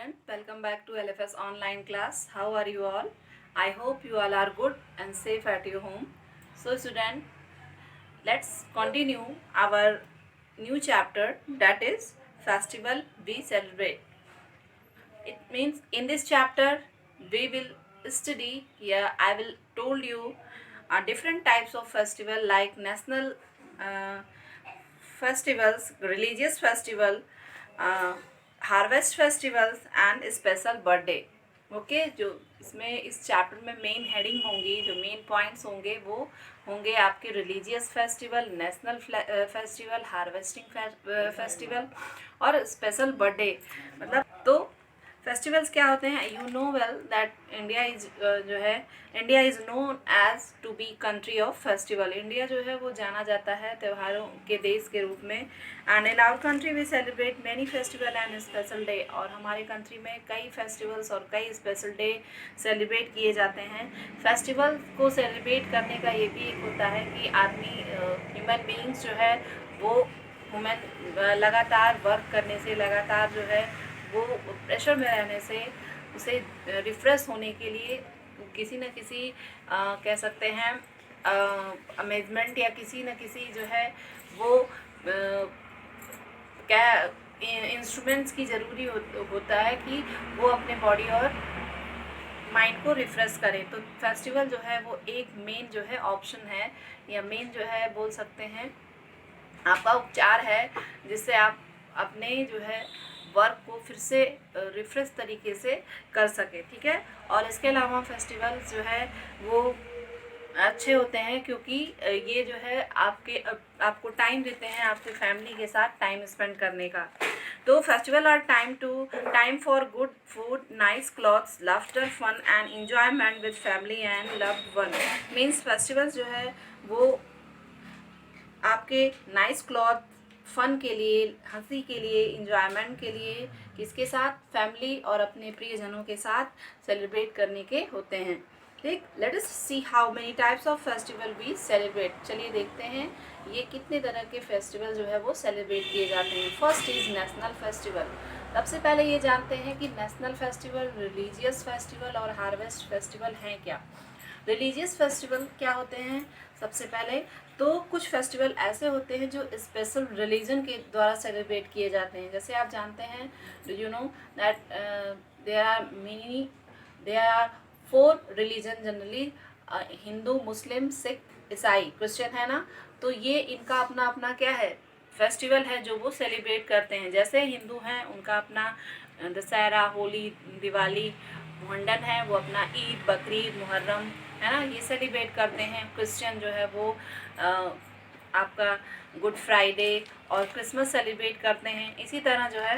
student, welcome back to LFS online class. How are you all? I hope you all are good and safe at your home. So student, let's continue our new chapter, that is festival we celebrate. It means in this chapter we will study, I will told you different types of festival like national uh, festivals, religious festival, harvest festivals and special birthday. Okay, जो इसमें इस chapter में main heading होंगी, जो main points होंगे वो होंगे आपके religious festival, national festival, harvesting festival और स्पेशल बर्थडे. मतलब तो फेस्टिवल्स क्या होते हैं? You know well that India is जो है India is known as to be country of festival. India जो है वो जाना जाता है त्योहारों के देश के रूप में. And in our country we celebrate many festival and special day. और हमारे कंट्री में कई फेस्टिवल्स और कई स्पेशल डे सेलिब्रेट किए जाते हैं. फेस्टिवल को सेलिब्रेट करने का ये भी एक होता है कि आदमी ह्यूमन बीइंग्स जो है वो लगातार वर्क करने से, लगातार जो है वो प्रेशर में रहने से उसे रिफ्रेश होने के लिए किसी न किसी कह सकते हैं अमेजमेंट या किसी न किसी जो है वो क्या इंस्ट्रूमेंट्स की ज़रूरी होता है कि वो अपने बॉडी और माइंड को रिफ्रेश करें. तो फेस्टिवल जो है वो एक मेन जो है ऑप्शन है, या मेन जो है बोल सकते हैं आपका उपचार है, जिससे आप अपने जो है वर्क को फिर से रिफ्रेश तरीके से कर सके. ठीक है. और इसके अलावा फेस्टिवल जो है वो अच्छे होते हैं क्योंकि ये जो है आपको टाइम देते हैं आपके फैमिली के साथ टाइम स्पेंड करने का. तो festival are time for good food, nice clothes, laughter, fun and enjoyment with family and loved one. Means festivals जो है वो आपके नाइस क्लॉथ, फन के लिए, हंसी के लिए, इंजॉयमेंट के लिए, किसके साथ? फैमिली और अपने प्रियजनों के साथ सेलिब्रेट करने के होते हैं. ठीक. Let us see how many types of festival we celebrate. चलिए देखते हैं ये कितने तरह के फेस्टिवल जो है वो सेलिब्रेट किए जाते हैं. First is national festival. सबसे पहले ये जानते हैं कि नेशनल फेस्टिवल, रिलीजियस फेस्टिवल और हार्वेस्ट फेस्टिवल हैं क्या. रिलीजियस फेस्टिवल क्या होते हैं? सबसे पहले तो कुछ फेस्टिवल ऐसे होते हैं जो स्पेशल रिलीजन के द्वारा सेलिब्रेट किए जाते हैं. जैसे आप जानते हैं, do you know that there are 4 religion generally, Hindu, Muslim, Sikh, ईसाई, क्रिश्चियन, है ना. तो ये इनका अपना अपना क्या है, फेस्टिवल है जो वो सेलिब्रेट करते हैं. जैसे हिंदू हैं उनका अपना दशहरा, होली, दिवाली, मुंडन है वो अपना ईद, बकरीद, मुहर्रम, है ना, ये सेलिब्रेट करते हैं. क्रिश्चियन जो है वो आपका गुड फ्राइडे और क्रिसमस सेलिब्रेट करते हैं. इसी तरह जो है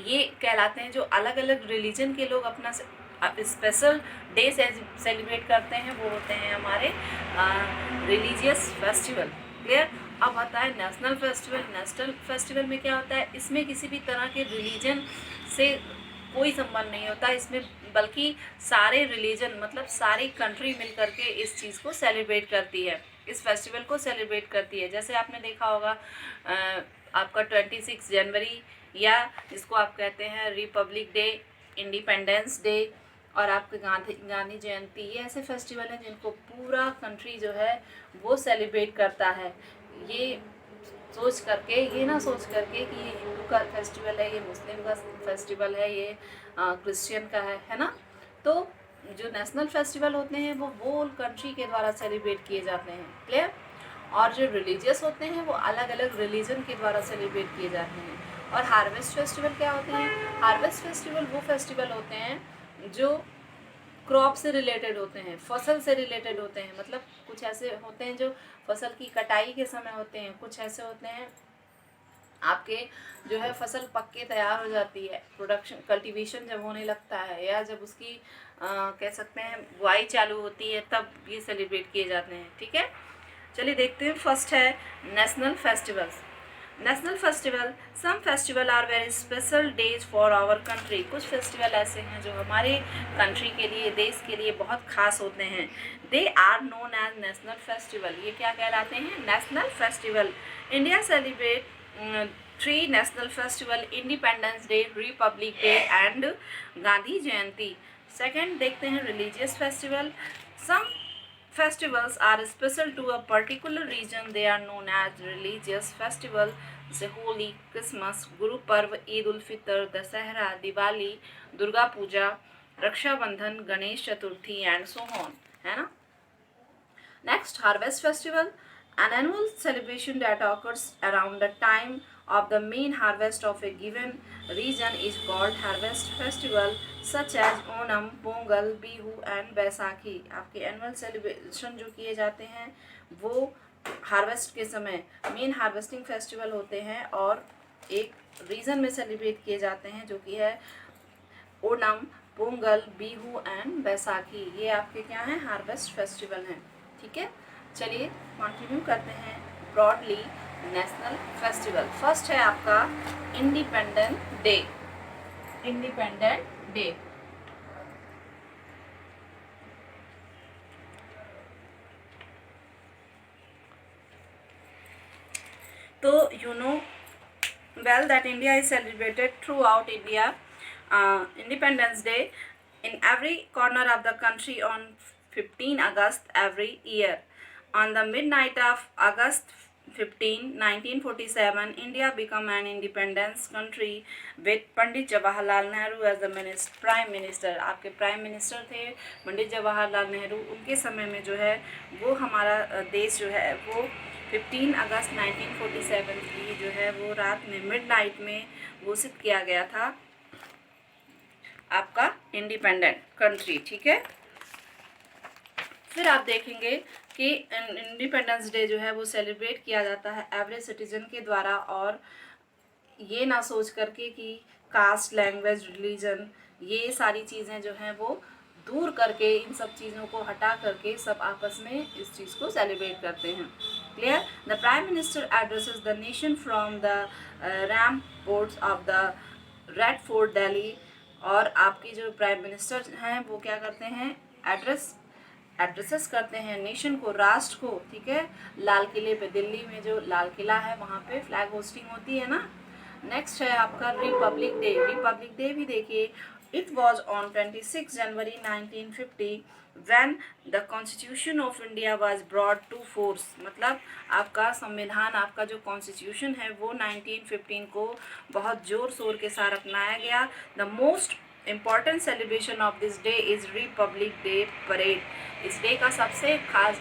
ये कहलाते हैं जो अलग अलग रिलीजन के लोग अपना स्पेशल डे सेलिब्रेट करते हैं, वो होते हैं हमारे रिलीजियस फेस्टिवल. क्लियर. अब आता है नेशनल फेस्टिवल. नेशनल फेस्टिवल में क्या होता है? इसमें किसी भी तरह के रिलीजन से कोई संबंध नहीं होता इसमें, बल्कि सारे रिलीजन मतलब सारी कंट्री मिल करके इस चीज़ को सेलिब्रेट करती है, इस फेस्टिवल को सेलिब्रेट करती है. जैसे आपने देखा होगा आपका 26 जनवरी, या जिसको आप कहते हैं रिपब्लिक डे, इंडिपेंडेंस डे, और आपके गांधी जयंती, ये ऐसे फेस्टिवल हैं जिनको पूरा कंट्री जो है वो सेलिब्रेट करता है. ये ना सोच करके कि ये हिंदू का फेस्टिवल है, ये मुस्लिम का फेस्टिवल है, ये क्रिश्चियन का है ना. तो जो नेशनल फेस्टिवल होते हैं वो होल कंट्री के द्वारा सेलिब्रेट किए जाते हैं. क्लियर. और जो रिलीजियस होते हैं वो अलग अलग रिलीजन के द्वारा सेलिब्रेट किए जाते हैं. और हार्वेस्ट फेस्टिवल क्या होते हैं? हार्वेस्ट फेस्टिवल वो फेस्टिवल होते हैं जो क्रॉप से रिलेटेड होते हैं, फसल से रिलेटेड होते हैं. मतलब कुछ ऐसे होते हैं जो फसल की कटाई के समय होते हैं, कुछ ऐसे होते हैं आपके जो है फसल पक के तैयार हो जाती है, प्रोडक्शन कल्टीवेशन जब होने लगता है, या जब उसकी कह सकते हैं बुआई चालू होती है, तब ये सेलिब्रेट किए जाते हैं. ठीक है. चलिए देखते हैं. फर्स्ट है national festivals. National festival. Some festival are very special days for our country. कुछ फेस्टिवल ऐसे हैं जो हमारे कंट्री के लिए, देश के लिए बहुत खास होते हैं. They are known as national festival. ये क्या कहलाते हैं? National festival. India celebrate 3 national festival, Independence Day, Republic Day and Gandhi Jayanti. Second देखते हैं religious festival. Some festivals are special to a particular region. They are known as religious festival. जैसे Holi, Christmas, Guru Parv, Eid ul Fitr, Dussehra, Diwali, Durga Puja, Rakshabandhan, Ganesh Chaturthi and so on, है ना. Next, harvest festival, an annual celebration that occurs around the time of the main harvest of a given region is called harvest festival, such as Onam, Pongal, Bihu and Baisakhi. आपके annual celebration जो किए जाते हैं वो harvest के समय main harvesting festival होते हैं और एक रीजन में सेलिब्रेट किए जाते हैं जो कि है ओणम, पोंगल, बिहू एंड बैसाखी. ये आपके क्या हैं, हार्वेस्ट फेस्टिवल हैं. ठीक है, चलिए कंटिन्यू करते हैं. Broadly national festival. फर्स्ट है आपका इंडिपेंडेंट डे. इंडिपेंडेंट डे तो you know well that India is celebrated throughout India Independence Day in every corner of the country on 15 August every year. On the midnight of August 15, 1947, India became an independence country with Pandit Jawaharlal Nehru as the prime minister. आपके prime minister थे पंडित जवाहरलाल नेहरू. उनके समय में जो है वो हमारा देश जो है वो 15 अगस्त 1947 की जो है वो रात में मिडनाइट में घोषित किया गया था आपका इंडिपेंडेंट कंट्री. ठीक है, फिर आप देखेंगे कि इंडिपेंडेंस डे जो है वो सेलिब्रेट किया जाता है एवरेज सिटीजन के द्वारा, और ये ना सोच करके कि कास्ट, लैंग्वेज, रिलीजन, ये सारी चीज़ें जो हैं वो दूर करके, इन सब चीज़ों को हटा करके सब आपस में इस चीज़ को सेलिब्रेट करते हैं. Clear. The prime minister addresses the nation from the ramparts of the red fort Delhi. और आपकी जो प्राइम मिनिस्टर हैं वो क्या करते हैं, एड्रेसेस करते हैं नेशन को, राष्ट्र को. ठीक है, लाल किले पे, दिल्ली में जो लाल किला है वहाँ पे फ्लैग होस्टिंग होती है ना. नेक्स्ट है आपका रिपब्लिक डे. रिपब्लिक डे भी देखिए, it was on 26 January 1950 when the constitution of India was brought to force. मतलब आपका संविधान, आपका जो कॉन्स्टिट्यूशन है वो 1915 को बहुत ज़ोर शोर के साथ अपनाया गया. The most important celebration of this day is Republic Day parade. इस डे का सबसे खास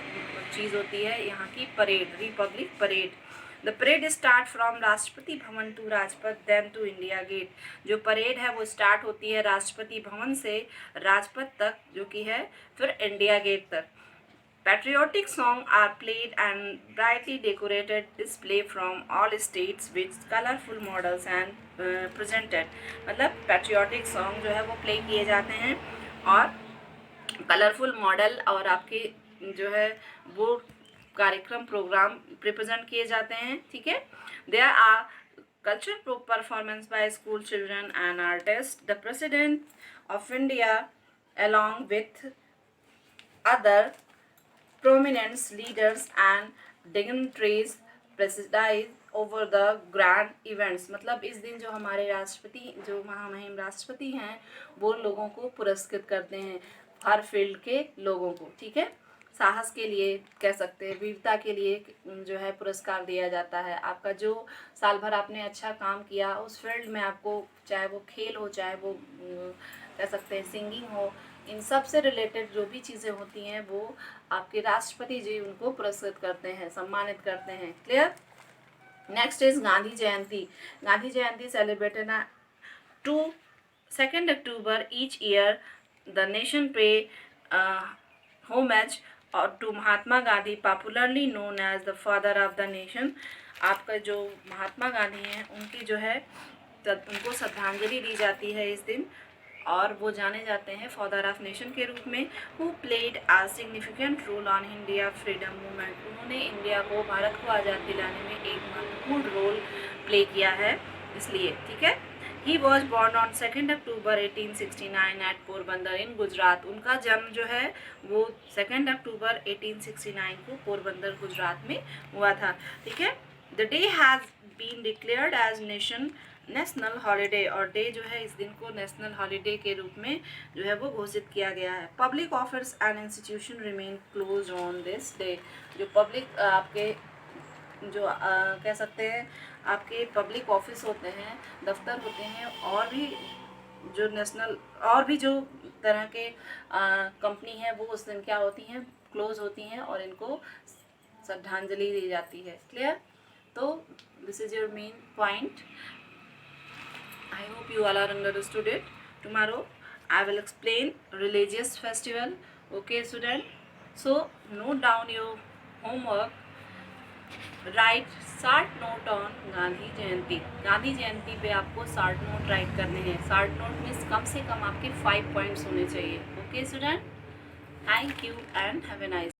चीज़ होती है यहाँ की parade, republic parade. The parade start from Rashtrapati Bhavan to Rajpath then to India Gate. जो परेड है वो स्टार्ट होती है राष्ट्रपति भवन से राजपथ तक, जो कि है फिर इंडिया गेट तक. Patriotic song are played and brightly decorated display from all states with colourful models and presented. मतलब पैट्रियोटिक सॉन्ग जो है वो प्ले किए जाते हैं और कलरफुल मॉडल और आपके जो है वो कार्यक्रम, प्रोग्राम रिप्रेजेंट किए जाते हैं. ठीक है, there are cultural performance by school children and artist. The President of India along with other prominent leaders and dignitaries preside over the grand events. मतलब इस दिन जो हमारे राष्ट्रपति, जो महामहिम राष्ट्रपति हैं, वो लोगों को पुरस्कृत करते हैं, हर फील्ड के लोगों को. ठीक है, साहस के लिए कह सकते हैं, वीरता के लिए जो है पुरस्कार दिया जाता है. आपका जो साल भर आपने अच्छा काम किया उस फील्ड में आपको, चाहे वो खेल हो, चाहे वो कह सकते हैं सिंगिंग हो, इन सब से रिलेटेड जो भी चीज़ें होती हैं वो आपके राष्ट्रपति जी उनको पुरस्कृत करते हैं, सम्मानित करते हैं. Clear. Next is Gandhi Jayanti. Gandhi Jayanti celebrated 2 October each year. The nation pay homage और to Mahatma Gandhi, popularly known as the father of the nation. आपका जो महात्मा गांधी हैं उनकी जो है उनको श्रद्धांजलि दी जाती है इस दिन, और वो जाने जाते हैं फादर ऑफ नेशन के रूप में. Who played a significant role on India freedom movement. उन्होंने इंडिया को, भारत को आज़ाद दिलाने में एक महत्वपूर्ण रोल प्ले किया है, इसलिए. ठीक है, he was born on 2 October 1869 at Porbandar in Gujarat. उनका जन्म जो है वो 2 अक्टूबर 1869 को पोरबंदर गुजरात में हुआ था. ठीक है, the day has been declared as national holiday, और डे जो है इस दिन को नेशनल हॉलीडे के रूप में जो है वो घोषित किया गया है। Public office and institution remain close on this day, जो पब्लिक आपके जो कह सकते हैं आपके पब्लिक ऑफिस होते हैं, दफ्तर होते हैं, और भी जो नेशनल और भी जो तरह के कंपनी है वो उस दिन क्या होती हैं, क्लोज होती हैं, और इनको श्रद्धांजलि दी जाती है। क्लियर? तो this is your main point. I hope you all are understood it. Tomorrow I will explain religious festival. Okay, student. So note down your homework. Write short note on Gandhi Jayanti. Gandhi Jayanti पे आपको शार्ट नोट राइट करने हैं। Short note में कम से कम आपके 5 points होने चाहिए। Okay student, thank you and have a nice